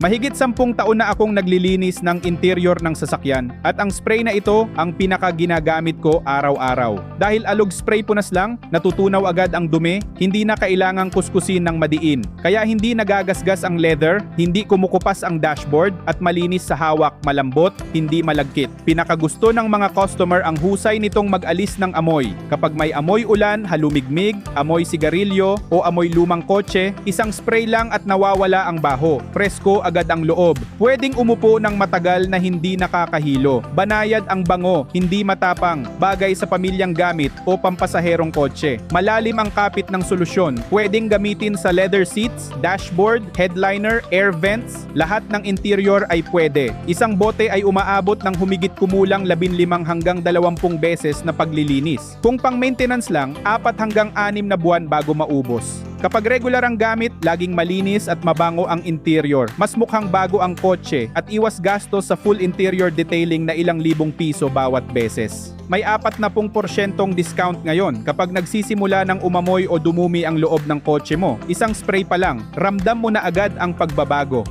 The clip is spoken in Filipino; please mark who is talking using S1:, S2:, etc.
S1: Mahigit 10 taon na akong naglilinis ng interior ng sasakyan at ang spray na ito ang pinaka-ginagamit ko araw-araw. Dahil alog spray punas lang, natutunaw agad ang dumi, hindi na kailangang kuskusin ng madiin. Kaya hindi nagagasgas ang leather, hindi kumukupas ang dashboard at malinis sa hawak, malambot, hindi malagkit. Pinakagusto ng mga customer ang husay nitong mag-alis ng amoy. Kapag may amoy ulan, halumigmig, amoy sigarilyo o amoy lumang kotse, isang spray lang at nawawala ang baho. Presko agad ang loob. Pwedeng umupo ng matagal na hindi nakakahilo. Banayad ang bango, hindi matapang, bagay sa pamilyang gamit o pampasaherong kotse. Malalim ang kapit ng solusyon. Pwedeng gamitin sa leather seats, dashboard, headliner, air vents, lahat ng interior ay pwede. Isang bote ay umaabot ng humigit kumulang 15 hanggang 20 beses na paglilinis. Kung pang maintenance lang, 4 hanggang 6 na buwan bago maubos. Kapag regular ang gamit, laging malinis at mabango ang interior. Mas mukhang bago ang kotse at iwas gastos sa full interior detailing na ilang libong piso bawat beses. May 40% discount ngayon kapag nagsisimula ng umamoy o dumumi ang loob ng kotse mo. Isang spray pa lang, ramdam mo na agad ang pagbabago.